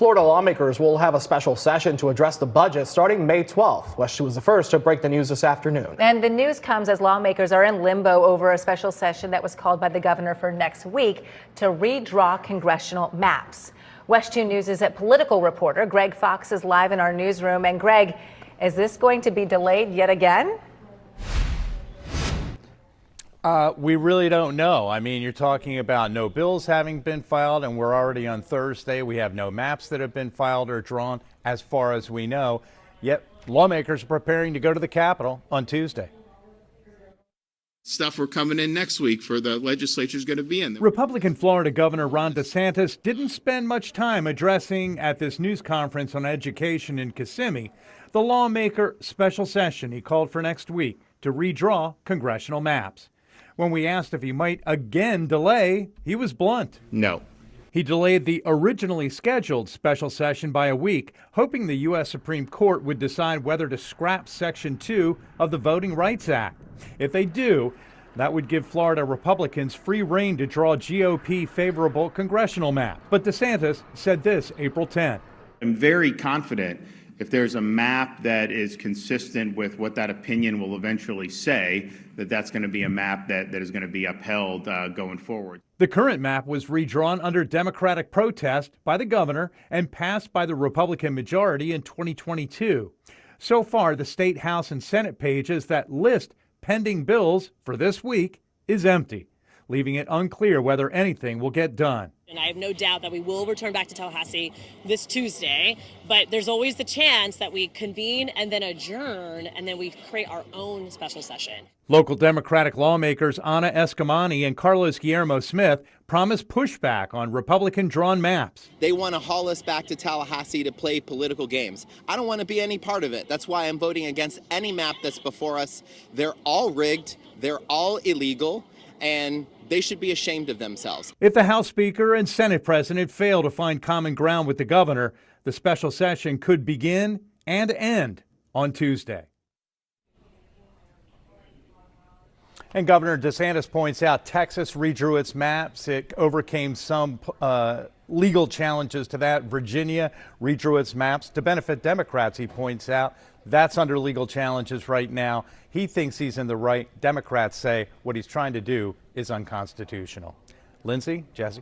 Florida lawmakers will have a special session to address the budget starting May 12th. West was the first to break the news this afternoon. And the news comes as lawmakers are in limbo over a special session that was called by the governor for next week to redraw congressional maps. West 2 News' political reporter Greg Fox is live in our newsroom. And Greg, is this going to be delayed yet again? We really don't know. I mean, you're talking about no bills having been filed, and we're already on Thursday. We have no maps that have been filed or drawn as far as we know. Yet lawmakers are preparing to go to the Capitol on Tuesday. Stuff we're coming in next week for the legislature's going to be in. Republican Florida Governor Ron DeSantis didn't spend much time addressing at this news conference on education in Kissimmee the lawmaker special session he called for next week to redraw congressional maps. When we asked if he might again delay, he was blunt. No. He delayed the originally scheduled special session by a week, hoping the U.S. Supreme Court would decide whether to scrap Section 2 of the Voting Rights Act. If they do, that would give Florida Republicans free rein to draw GOP favorable congressional maps. But DeSantis said this April 10. I'm very confident if there's a map that is consistent with what that opinion will eventually say, that's going to be a map that is going to be upheld going forward. The current map was redrawn under Democratic protest by the governor and passed by the Republican majority in 2022. So far, the state House and Senate pages that list pending bills for this week is empty, leaving it unclear whether anything will get done. And I have no doubt that we will return back to Tallahassee this Tuesday, but there's always the chance that we convene and then adjourn, and then we create our own special session. Local Democratic lawmakers Anna Eskamani and Carlos Guillermo Smith promised pushback on Republican-drawn maps. They want to haul us back to Tallahassee to play political games. I don't want to be any part of it. That's why I'm voting against any map that's before us. They're all rigged. They're all illegal. And they should be ashamed of themselves. If the House Speaker and Senate President fail to find common ground with the governor, the special session could begin and end on Tuesday. And Governor DeSantis points out Texas redrew its maps. It overcame some legal challenges to that. Virginia redrew its maps to benefit Democrats, he points out. That's under legal challenges right now. He thinks he's in the right. Democrats say what he's trying to do is unconstitutional. Lindsay, Jesse.